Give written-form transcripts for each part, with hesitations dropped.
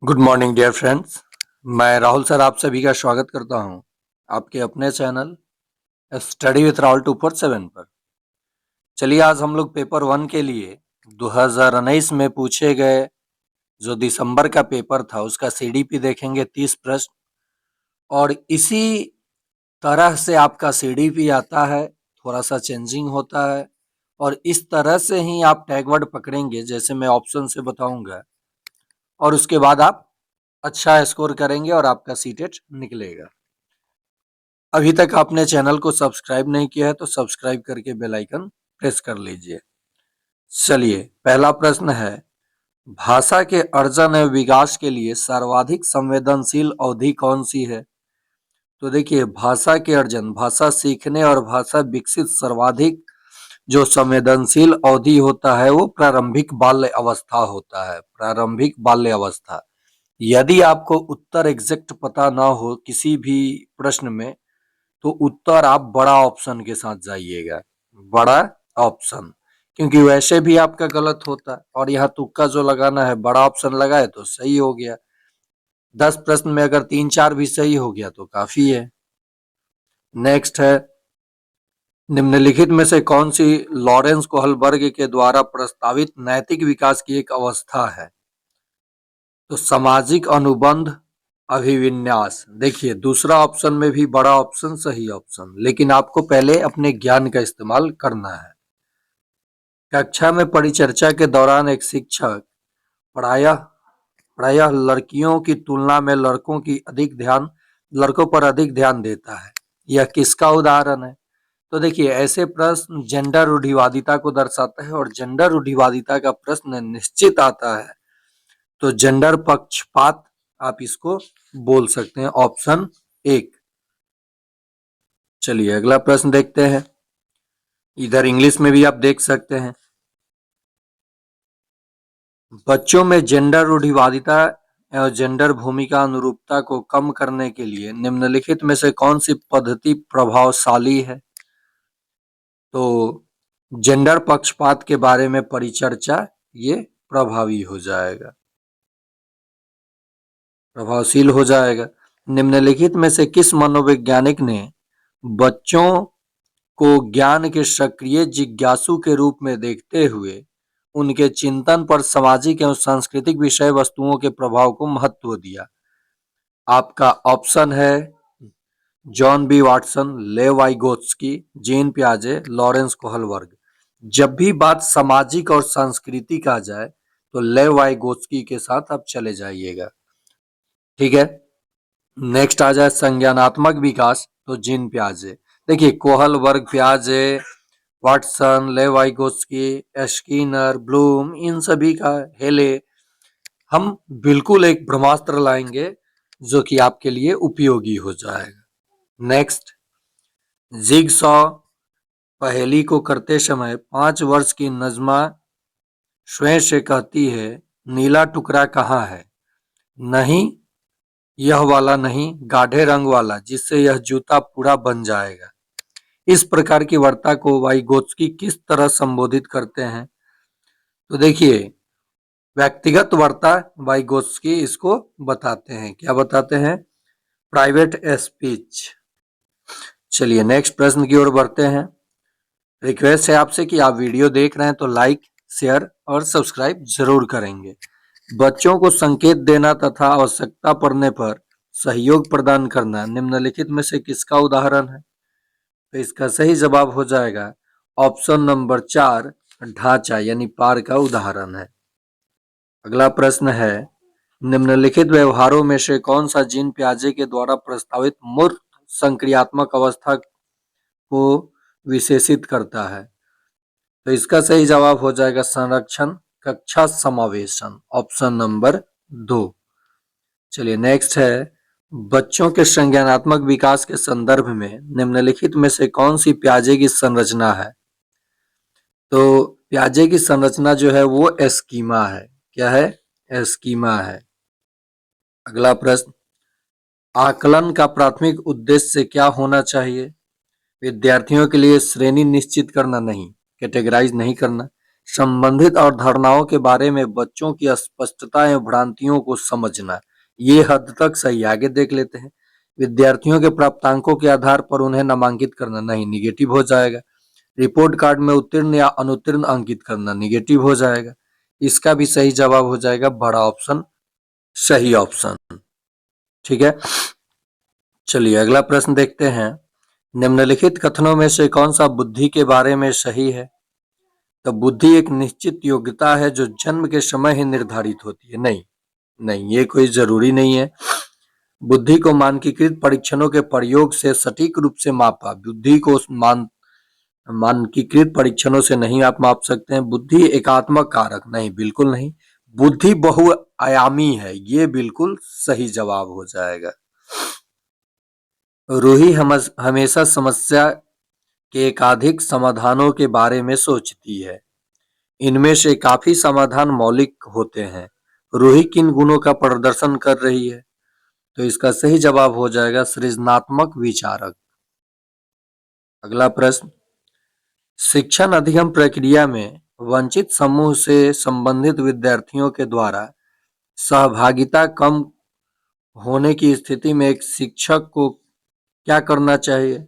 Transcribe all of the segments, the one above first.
Good morning dear friends. मैं Rahul sir आप सभी का स्वागत करता हूं आपके अपने चैनल स्टडी विथ राहुल 247 पर। चलिए आज हम लोग पेपर 1 के लिए 2019 में पूछे गए जो दिसंबर का पेपर था उसका सीडीपी देखेंगे 30 प्रश्न, और इसी तरह से आपका सीडीपी आता है, थोड़ा सा चेंजिंग होता है और इस तरह से ही आप टैग वर्ड पकड़ेंगे जैसे मैं ऑप्शन से बताऊंगा, और उसके बाद आप अच्छा स्कोर करेंगे और आपका सीटेट निकलेगा। अभी तक आपने चैनल को सब्सक्राइब नहीं किया है तो सब्सक्राइब करके बेल आइकन प्रेस कर लीजिए। चलिए पहला प्रश्न है, भाषा के अर्जन एवं विकास के लिए सर्वाधिक संवेदनशील अवधि कौन सी है? तो देखिए भाषा के अर्जन, भाषा सीखने और भाषा विकसित सर्वाधिक जो संवेदनशील अवधि होता है वो प्रारंभिक बाल्य अवस्था होता है। प्रारंभिक बाल्य अवस्था। यदि आपको उत्तर एग्जैक्ट पता ना हो किसी भी प्रश्न में तो उत्तर आप बड़ा ऑप्शन के साथ जाइएगा, बड़ा ऑप्शन, क्योंकि वैसे भी आपका गलत होता है और यहाँ तुक्का जो लगाना है बड़ा ऑप्शन लगाए तो सही हो गया। 10 प्रश्न में अगर 3-4 भी सही हो गया तो काफी है। नेक्स्ट है, निम्नलिखित में से कौन सी लॉरेंस कोहलबर्ग के द्वारा प्रस्तावित नैतिक विकास की एक अवस्था है? तो सामाजिक अनुबंध अभिविन्यास। देखिए दूसरा ऑप्शन में भी बड़ा ऑप्शन सही ऑप्शन, लेकिन आपको पहले अपने ज्ञान का इस्तेमाल करना है। कक्षा में परिचर्चा के दौरान एक शिक्षक प्रायः प्रायः लड़कियों की तुलना में लड़कों पर अधिक ध्यान देता है। यह किसका उदाहरण है? तो देखिए ऐसे प्रश्न जेंडर रूढ़िवादिता को दर्शाता है और जेंडर रूढ़िवादिता का प्रश्न निश्चित आता है तो जेंडर पक्षपात आप इसको बोल सकते हैं, ऑप्शन 1। चलिए अगला प्रश्न देखते हैं, इधर इंग्लिश में भी आप देख सकते हैं। बच्चों में जेंडर रूढ़िवादिता एवं जेंडर भूमिका अनुरूपता को कम करने के लिए निम्नलिखित में से कौन सी पद्धति प्रभावशाली है? तो जेंडर पक्षपात के बारे में परिचर्चा ये प्रभावी हो जाएगा, प्रभावशील हो जाएगा। निम्नलिखित में से किस मनोवैज्ञानिक ने बच्चों को ज्ञान के सक्रिय जिज्ञासु के रूप में देखते हुए उनके चिंतन पर सामाजिक एवं सांस्कृतिक विषय वस्तुओं के प्रभाव को महत्व दिया? आपका ऑप्शन है John B Watson, Lev Vygotsky, Jean पियाजे, लॉरेंस कोहलबर्ग। जब भी बात सामाजिक और सांस्कृतिक आ जाए तो लेव वाइगोत्स्की के साथ आप चले जाइएगा, ठीक है। नेक्स्ट आ जाए संज्ञानात्मक विकास, तो जीन पियाजे। देखिए कोहलबर्ग, पियाजे, वाटसन, लेवाइगोस्की, स्किनर, ब्लूम, इन सभी का हेले हम बिल्कुल एक ब्रह्मास्त्र लाएंगे जो कि आपके लिए उपयोगी हो जाएगा। नेक्स्ट, जिगसॉ पहेली को करते समय 5 वर्ष की नजमा स्वयं से कहती है नीला टुकड़ा कहाँ है? नहीं, यह वाला नहीं, गाढ़े रंग वाला जिससे यह जूता पूरा बन जाएगा। इस प्रकार की वार्ता को वाइगोत्स्की किस तरह संबोधित करते हैं? तो देखिए व्यक्तिगत वार्ता वाइगोत्स्की इसको बताते हैं, क्या बताते हैं? Private speech. चलिए नेक्स्ट प्रश्न की ओर बढ़ते हैं। रिक्वेस्ट है आपसे कि आप वीडियो देख रहे हैं तो लाइक, शेयर और सब्सक्राइब जरूर करेंगे। बच्चों को संकेत देना तथा आवश्यकता पड़ने पर सहयोग प्रदान करना निम्नलिखित में से किसका उदाहरण है? तो इसका सही जवाब हो जाएगा ऑप्शन नंबर 4, ढांचा यानी पार का उदाहरण है। अगला प्रश्न है, निम्नलिखित व्यवहारों में से कौन सा जीन पियाजे के द्वारा प्रस्तावित मूर्त संक्रियात्मक अवस्था को विशेषित करता है? तो इसका सही जवाब हो जाएगा संरक्षण कक्षा समावेशन, ऑप्शन नंबर 2। चलिए नेक्स्ट है, बच्चों के संज्ञानात्मक विकास के संदर्भ में निम्नलिखित में से कौन सी पियाजे की संरचना है? तो पियाजे की संरचना जो है वो स्कीमा है। क्या है? स्कीमा है। अगला प्रश्न, आकलन का प्राथमिक उद्देश्य क्या होना चाहिए? विद्यार्थियों के लिए श्रेणी निश्चित करना नहीं, कैटेगराइज नहीं करना, संबंधित अवधारणाओं के बारे में बच्चों की अस्पष्टता एवं भ्रांतियों को समझना, ये हद तक सही। आगे देख लेते हैं। विद्यार्थियों के प्राप्तांकों के आधार पर उन्हें नामांकित करना, नहीं, निगेटिव हो जाएगा। रिपोर्ट कार्ड में उत्तीर्ण या अनुत्तीर्ण अंकित करना, निगेटिव हो जाएगा। इसका भी सही जवाब हो जाएगा बड़ा ऑप्शन, सही ऑप्शन। ठीक है, चलिए अगला प्रश्न देखते हैं। निम्नलिखित कथनों में से कौन सा बुद्धि के बारे में सही है? तो बुद्धि एक निश्चित योग्यता है जो जन्म के समय ही निर्धारित होती है। नहीं नहीं, ये कोई जरूरी नहीं है। बुद्धि को मानकीकृत परीक्षणों के प्रयोग से सटीक रूप से मापा। बुद्धि को मानकीकृत परीक्षणों से नहीं आप माप सकते हैं। बुद्धि एकात्मक कारक, नहीं, बिल्कुल नहीं। बुद्धि बहुआयामी है, ये बिल्कुल सही जवाब हो जाएगा। रूही हमेशा समस्या के एकाधिक समाधानों के बारे में सोचती है। इनमें से काफी समाधान मौलिक होते हैं। रूही किन गुणों का प्रदर्शन कर रही है? तो इसका सही जवाब हो जाएगा सृजनात्मक विचारक। अगला प्रश्न, शिक्षण अधिगम प्रक्रिया में वंचित समूह से संबंधित विद्यार्थियों के द्वारा सहभागिता कम होने की स्थिति में एक शिक्षक को क्या करना चाहिए?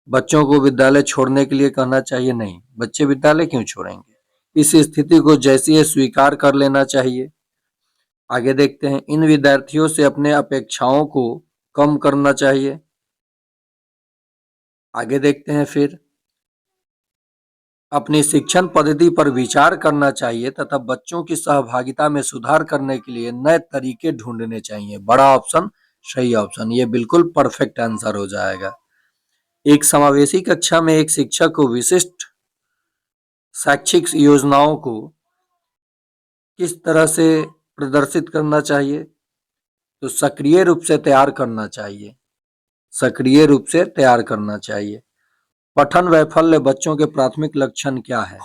बच्चों को विद्यालय छोड़ने के लिए कहना चाहिए? नहीं, बच्चे विद्यालय क्यों छोड़ेंगे? इस स्थिति को जैसे ही स्वीकार कर लेना चाहिए। आगे देखते हैं। इन विद्यार्थियों से अपने अपेक्षाओं को कम करना चाहिए। आगे देखते हैं। फिर अपनी शिक्षण पद्धति पर विचार करना चाहिए तथा बच्चों की सहभागिता में सुधार करने के लिए नए तरीके ढूंढने चाहिए। बड़ा ऑप्शन, सही ऑप्शन, ये बिल्कुल परफेक्ट आंसर हो जाएगा। एक समावेशी कक्षा में एक शिक्षक को विशिष्ट शैक्षिक योजनाओं को किस तरह से प्रदर्शित करना चाहिए? तो सक्रिय रूप से तैयार करना चाहिए। सक्रिय रूप से तैयार करना चाहिए। पठन वैफल्य बच्चों के प्राथमिक लक्षण क्या है?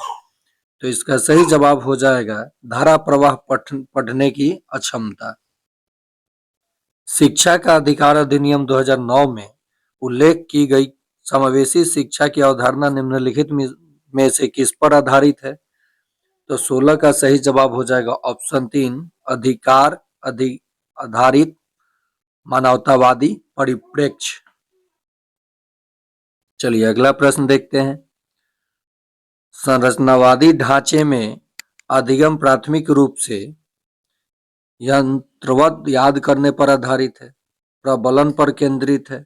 तो इसका सही जवाब हो जाएगा धारा प्रवाह पढ़ने की अक्षमता। शिक्षा का अधिकार अधिनियम 2009 में उल्लेख की गई समावेशी शिक्षा की अवधारणा निम्नलिखित में से किस पर आधारित है? तो 16 का सही जवाब हो जाएगा ऑप्शन 3, अधिकार आधारित मानवतावादी परिप्रेक्ष्य। चलिए अगला प्रश्न देखते हैं। संरचनावादी ढांचे में अधिगम प्राथमिक रूप से यंत्रवत याद करने पर आधारित है, प्रबलन पर केंद्रित है,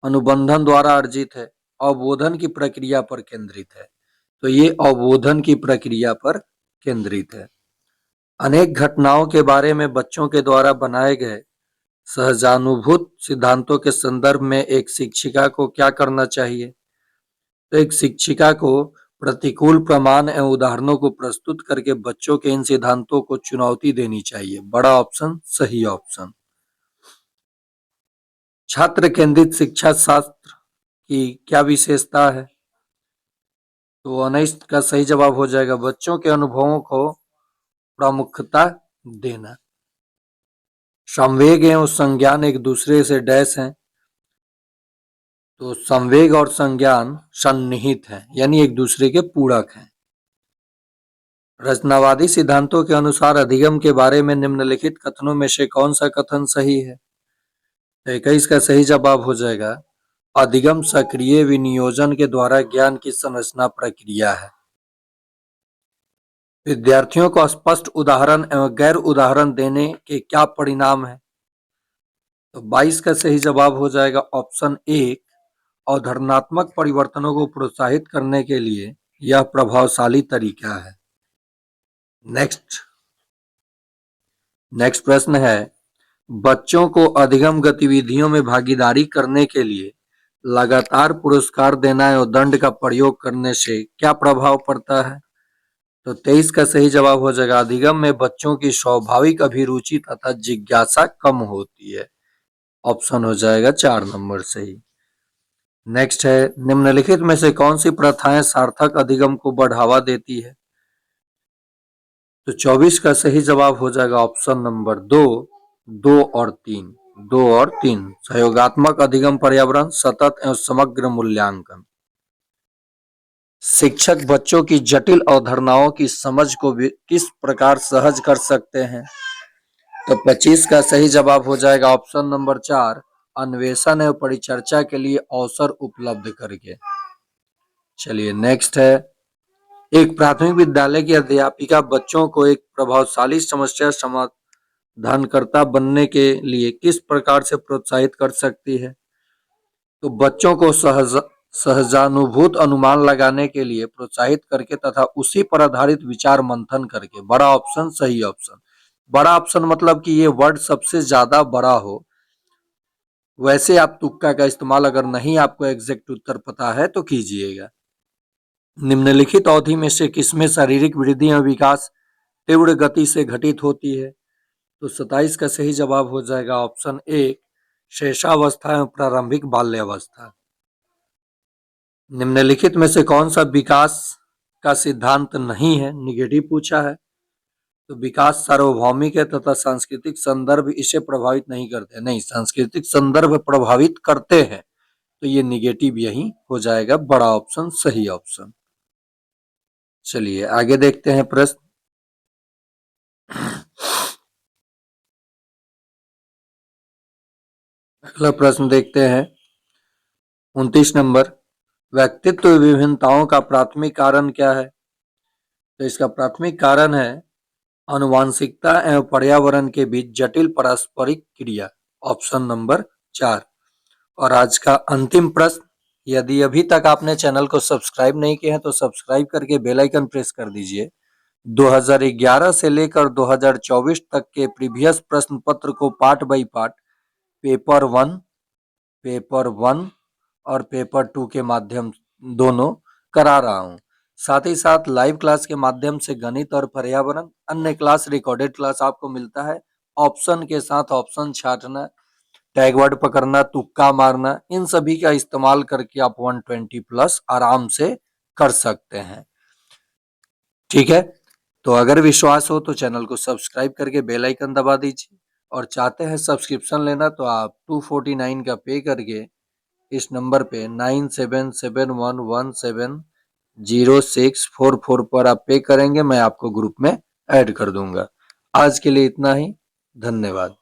अनुबंधन द्वारा अर्जित है, अवबोधन की प्रक्रिया पर केंद्रित है। तो ये अवबोधन की प्रक्रिया पर केंद्रित है। अनेक घटनाओं के बारे में बच्चों के द्वारा बनाए गए सहजानुभूत सिद्धांतों के संदर्भ में एक शिक्षिका को क्या करना चाहिए? तो एक शिक्षिका को प्रतिकूल प्रमाण एवं उदाहरणों को प्रस्तुत करके बच्चों के इन सिद्धांतों को चुनौती देनी चाहिए। बड़ा ऑप्शन, सही ऑप्शन। छात्र केंद्रित शिक्षा शास्त्र की क्या विशेषता है? तो 19 का सही जवाब हो जाएगा बच्चों के अनुभवों को प्रामुख्यता देना। संवेग एवं संज्ञान एक दूसरे से डैश हैं, तो संवेग और संज्ञान सन्निहित हैं, यानी एक दूसरे के पूरक हैं। रचनावादी सिद्धांतों के अनुसार अधिगम के बारे में निम्नलिखित कथनों में से कौन सा कथन सही है? तो 21 का सही जवाब हो जाएगा अधिगम सक्रिय विनियोजन के द्वारा ज्ञान की संरचना प्रक्रिया है। विद्यार्थियों को स्पष्ट उदाहरण एवं गैर उदाहरण देने के क्या परिणाम है? तो 22 का सही जवाब हो जाएगा ऑप्शन 1, अवधारणात्मक परिवर्तनों को प्रोत्साहित करने के लिए यह प्रभावशाली तरीका है। नेक्स्ट प्रश्न है, बच्चों को अधिगम गतिविधियों में भागीदारी करने के लिए लगातार पुरस्कार देना एवं दंड का प्रयोग करने से क्या प्रभाव पड़ता है? तो 23 का सही जवाब हो जाएगा अधिगम में बच्चों की स्वाभाविक अभिरुचि तथा जिज्ञासा कम होती है। ऑप्शन हो जाएगा 4 नंबर सही। नेक्स्ट है, निम्नलिखित में से कौन सी प्रथाएं सार्थक अधिगम को बढ़ावा देती है? तो 24 का सही जवाब हो जाएगा ऑप्शन नंबर 2, 2 और 3। 2 और 3 सहयोगात्मक अधिगम, पर्यावरण, सतत एवं समग्र मूल्यांकन। शिक्षक बच्चों की जटिल अवधारणाओं की समझ को भी किस प्रकार सहज कर सकते हैं? तो 25 का सही जवाब हो जाएगा ऑप्शन नंबर 4, अन्वेषण एवं परिचर्चा के लिए अवसर उपलब्ध करके। चलिए नेक्स्ट है, एक प्राथमिक विद्यालय की अध्यापिका बच्चों को एक प्रभावशाली समस्या समाधानकर्ता बनने के लिए किस प्रकार से प्रोत्साहित कर सकती है? तो बच्चों को सहजानुभूत अनुमान लगाने के लिए प्रोत्साहित करके तथा उसी पर आधारित विचार मंथन करके। बड़ा ऑप्शन सही ऑप्शन। बड़ा ऑप्शन मतलब कि ये वर्ड सबसे ज्यादा बड़ा हो। वैसे आप तुक्का का इस्तेमाल अगर नहीं आपको एग्जैक्ट उत्तर पता है तो कीजिएगा। निम्नलिखित अवधि में से किसमें शारीरिक वृद्धि एवं विकास तीव्र गति से घटित होती है? तो 27 का सही जवाब हो जाएगा ऑप्शन 1, शैशवावस्था एवं प्रारंभिक बाल्यावस्था। निम्नलिखित में से कौन सा विकास का सिद्धांत नहीं है? निगेटिव पूछा है। तो विकास सार्वभौमिक है तथा सांस्कृतिक संदर्भ इसे प्रभावित नहीं करते। नहीं, सांस्कृतिक संदर्भ प्रभावित करते हैं, तो ये निगेटिव यही हो जाएगा। बड़ा ऑप्शन सही ऑप्शन। चलिए आगे देखते हैं प्रश्न। अगला प्रश्न देखते हैं 29 नंबर, व्यक्तित्व विभिन्नताओं का प्राथमिक कारण क्या है? तो इसका प्राथमिक कारण है आनुवांशिकता एवं पर्यावरण के बीच जटिल पारस्परिक क्रिया। Option number 4। और आज का अंतिम प्रश्न, यदि अभी तक आपने चैनल को सब्सक्राइब नहीं किया है तो सब्सक्राइब करके बेल आइकन प्रेस कर दीजिए। 2011 से लेकर 2024 तक के प्रीवियस प्रश्न पत्र को part by part paper 1, paper 1 और पेपर 2 के माध्यम दोनों करा रहा हूँ। साथ ही साथ लाइव क्लास के माध्यम से गणित और पर्यावरण, अन्य क्लास रिकॉर्डेड क्लास आपको मिलता है। ऑप्शन के साथ ऑप्शन छांटना, टैग वर्ड पकड़ना, तुक्का मारना, इन सभी का इस्तेमाल करके आप 120 प्लस आराम से कर सकते हैं। ठीक है, तो अगर विश्वास हो तो चैनल को सब्सक्राइब करके बेल आइकन दबा दीजिए, और चाहते हैं सब्सक्रिप्शन लेना तो आप 249 का पे करके इस नंबर पे 9771170644 पर आप पे करेंगे, मैं आपको ग्रुप में ऐड कर दूंगा। आज के लिए इतना ही, धन्यवाद।